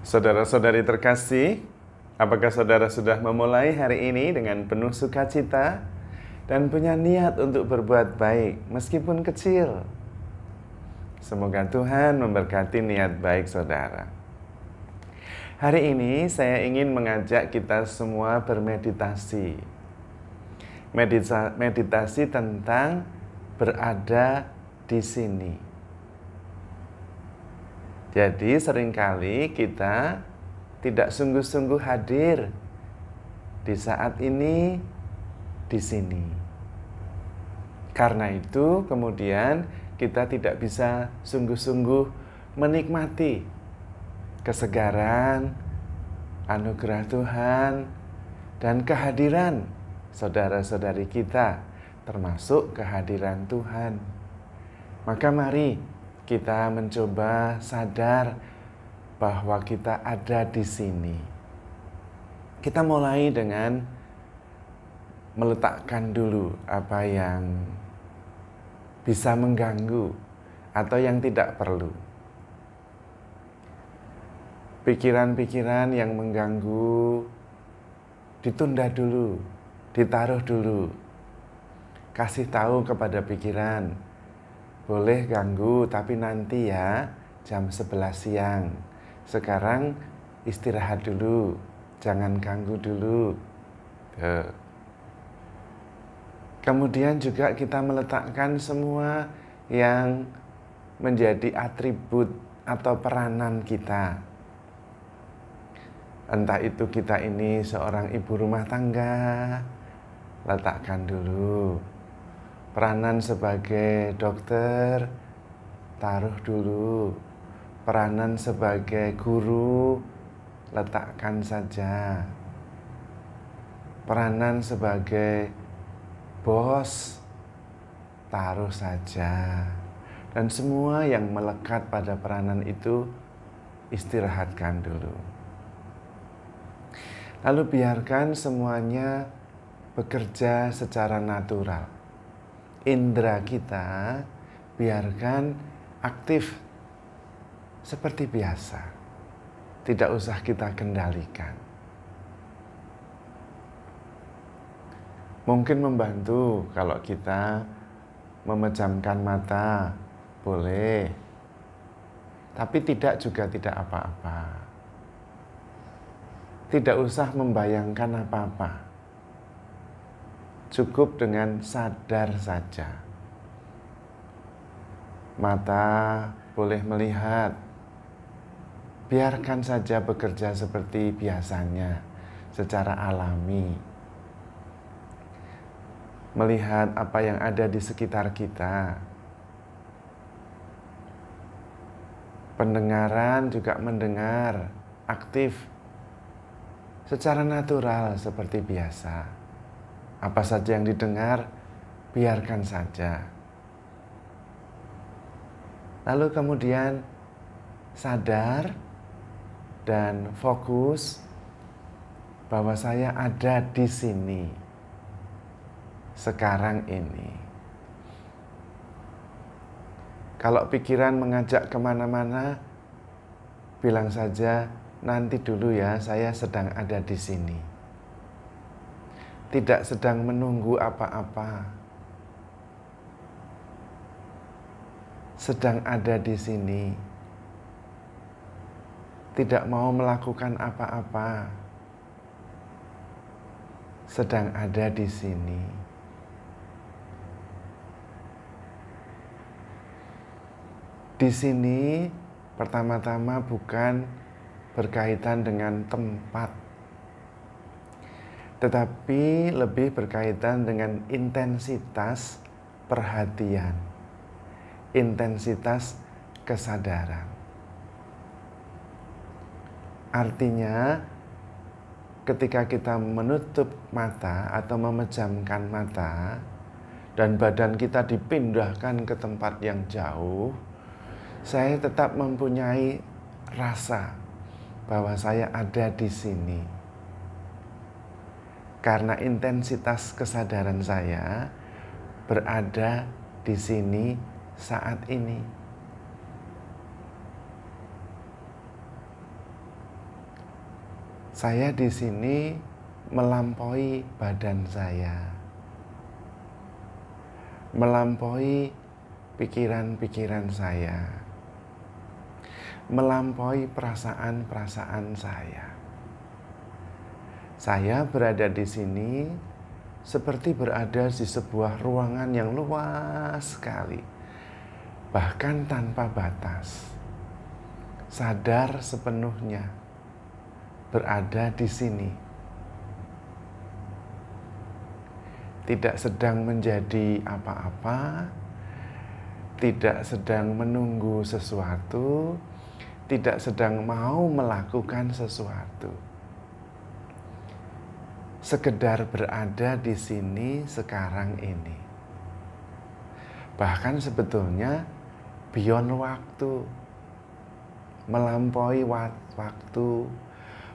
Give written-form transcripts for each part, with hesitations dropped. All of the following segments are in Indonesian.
Saudara-saudari terkasih, apakah saudara sudah memulai hari ini dengan penuh sukacita dan punya niat untuk berbuat baik meskipun kecil? Semoga Tuhan memberkati niat baik saudara. Hari ini saya ingin mengajak kita semua bermeditasi. Meditasi tentang berada di sini. Jadi seringkali kita tidak sungguh-sungguh hadir di saat ini, di sini. Karena itu kemudian kita tidak bisa sungguh-sungguh menikmati kesegaran, anugerah Tuhan, dan kehadiran saudara-saudari kita, termasuk kehadiran Tuhan. Maka mari kita mencoba sadar bahwa kita ada di sini. Kita mulai dengan meletakkan dulu apa yang bisa mengganggu atau yang tidak perlu. Pikiran-pikiran yang mengganggu ditunda dulu, ditaruh dulu. Kasih tahu kepada pikiran, boleh ganggu tapi nanti ya jam 11 siang. Sekarang istirahat dulu, jangan ganggu dulu. Kemudian juga kita meletakkan semua yang menjadi atribut atau peranan kita. Entah itu kita ini seorang ibu rumah tangga, letakkan dulu. Peranan sebagai dokter, taruh dulu. Peranan sebagai guru, letakkan saja. Peranan sebagai bos, taruh saja. Dan semua yang melekat pada peranan itu, istirahatkan dulu. Lalu biarkan semuanya bekerja secara natural. Indra kita biarkan aktif seperti biasa. Tidak usah kita kendalikan. Mungkin membantu kalau kita memejamkan mata, boleh. Tapi tidak juga tidak apa-apa. Tidak usah membayangkan apa-apa. Cukup dengan sadar saja. Mata boleh melihat. Biarkan saja bekerja seperti biasanya, secara alami. Melihat apa yang ada di sekitar kita. Pendengaran juga mendengar, aktif, secara natural seperti biasa. Apa saja yang didengar, biarkan saja. Lalu kemudian sadar dan fokus bahwa saya ada di sini, sekarang ini. Kalau pikiran mengajak kemana-mana, bilang saja, nanti dulu ya, saya sedang ada di sini. Tidak sedang menunggu apa-apa. Sedang ada di sini. Tidak mau melakukan apa-apa. Sedang ada di sini. Di sini pertama-tama bukan berkaitan dengan tempat, tetapi lebih berkaitan dengan intensitas perhatian, intensitas kesadaran. Artinya, ketika kita menutup mata atau memejamkan mata, dan badan kita dipindahkan ke tempat yang jauh, saya tetap mempunyai rasa bahwa saya ada di sini. Karena intensitas kesadaran saya berada di sini saat ini. Saya di sini melampaui badan saya, melampaui pikiran-pikiran saya, melampaui perasaan-perasaan saya. Saya berada di sini seperti berada di sebuah ruangan yang luas sekali, bahkan tanpa batas. Sadar sepenuhnya berada di sini. Tidak sedang menjadi apa-apa, tidak sedang menunggu sesuatu, tidak sedang mau melakukan sesuatu. Sekedar berada di sini sekarang ini. Bahkan sebetulnya beyond waktu, melampaui waktu,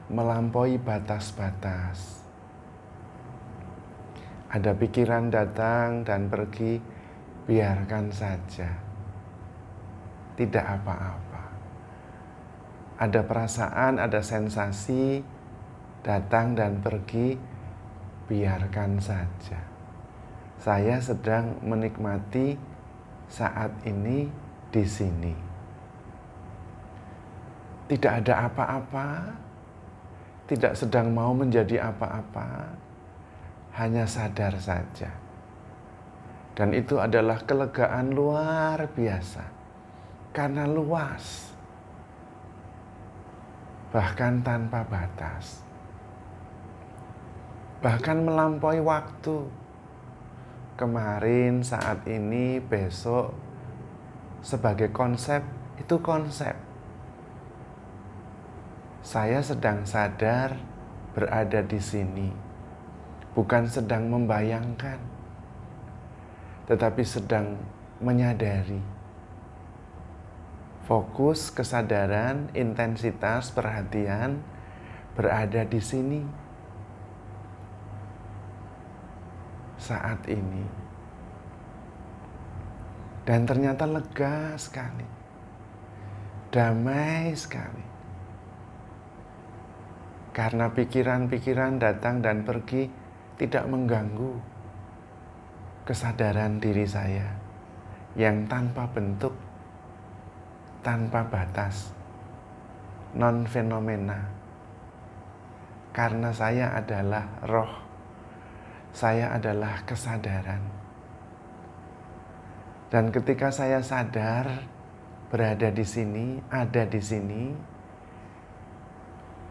melampaui batas-batas. Ada pikiran datang dan pergi, biarkan saja. Tidak apa-apa. Ada perasaan, ada sensasi, datang dan pergi, biarkan saja. Saya sedang menikmati saat ini di sini. Tidak ada apa-apa, tidak sedang mau menjadi apa-apa, hanya sadar saja. Dan itu adalah kelegaan luar biasa, karena luas, bahkan tanpa batas, bahkan melampaui waktu. Kemarin, saat ini, besok, sebagai konsep, itu konsep. Saya sedang sadar berada di sini, bukan sedang membayangkan, tetapi sedang menyadari. Fokus, kesadaran, intensitas, perhatian berada di sini saat ini. Dan ternyata lega sekali, damai sekali. Karena pikiran-pikiran datang dan pergi tidak mengganggu kesadaran diri saya yang tanpa bentuk, tanpa batas, non-fenomena. Karena saya adalah roh, saya adalah kesadaran. Dan ketika saya sadar berada di sini, ada di sini,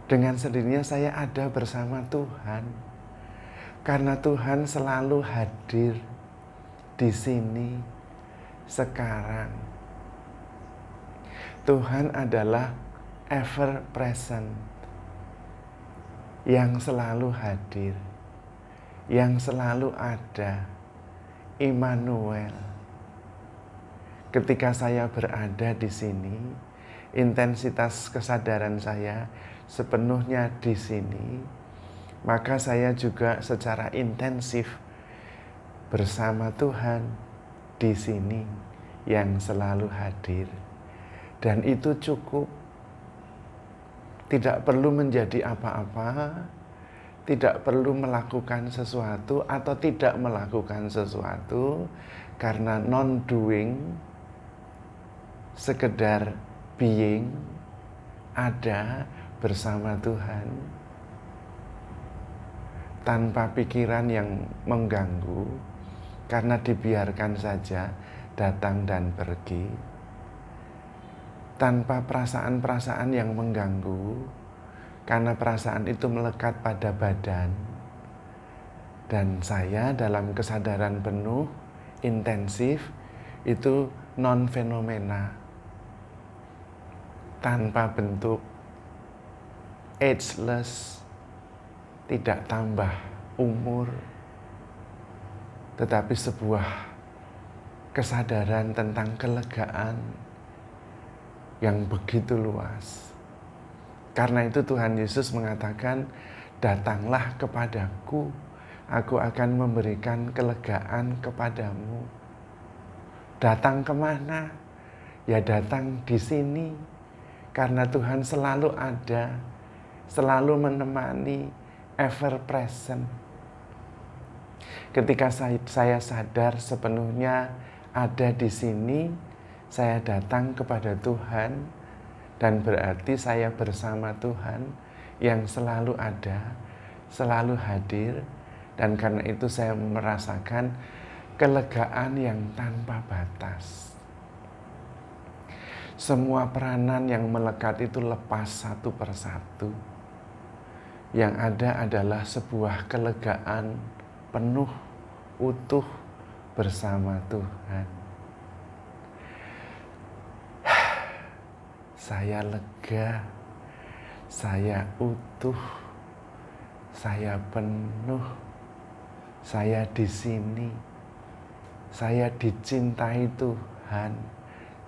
dengan sendirinya saya ada bersama Tuhan. Karena Tuhan selalu hadir di sini sekarang. Tuhan adalah ever present, yang selalu hadir, yang selalu ada, Immanuel. Ketika saya berada di sini, intensitas kesadaran saya sepenuhnya di sini, maka saya juga secara intensif bersama Tuhan di sini yang selalu hadir. Dan itu cukup. Tidak perlu menjadi apa-apa, tidak perlu melakukan sesuatu atau tidak melakukan sesuatu, karena non-doing, sekedar being, ada bersama Tuhan, tanpa pikiran yang mengganggu, karena dibiarkan saja datang dan pergi, tanpa perasaan-perasaan yang mengganggu, karena perasaan itu melekat pada badan. Dan saya dalam kesadaran penuh, intensif, itu non-fenomena, tanpa bentuk, ageless, tidak tambah umur, tetapi sebuah kesadaran tentang kelegaan yang begitu luas. Karena itu Tuhan Yesus mengatakan, datanglah kepadaku, aku akan memberikan kelegaan kepadamu. Datang kemana? Ya datang di sini, karena Tuhan selalu ada selalu menemani, ever present. Ketika saya sadar sepenuhnya ada di sini, saya datang kepada Tuhan, dan berarti saya bersama Tuhan yang selalu ada, selalu hadir, dan karena itu saya merasakan kelegaan yang tanpa batas. Semua peranan yang melekat itu lepas satu persatu. Yang ada adalah sebuah kelegaan penuh, utuh bersama Tuhan. Saya lega, saya utuh, saya penuh, saya di sini, saya dicintai Tuhan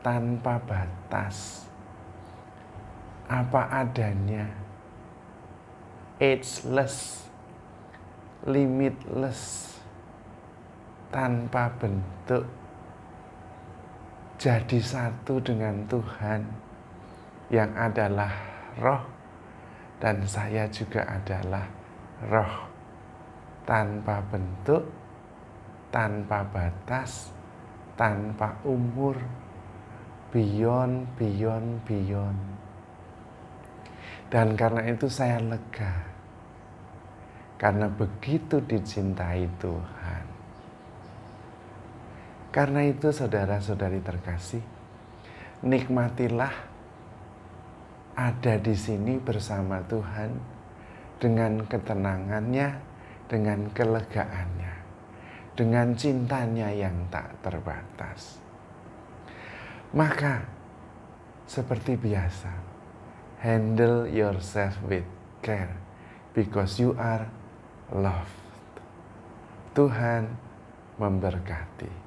tanpa batas, apa adanya, ageless, limitless, tanpa bentuk, jadi satu dengan Tuhan yang adalah roh, dan saya juga adalah roh, tanpa bentuk, tanpa batas, tanpa umur, beyond. Dan karena itu saya lega, karena begitu dicintai Tuhan. Karena itu saudara-saudari terkasih, nikmatilah ada di sini bersama Tuhan dengan ketenangannya, dengan kelegaannya, dengan cintanya yang tak terbatas. Maka seperti biasa, handle yourself with care because you are loved. Tuhan memberkati.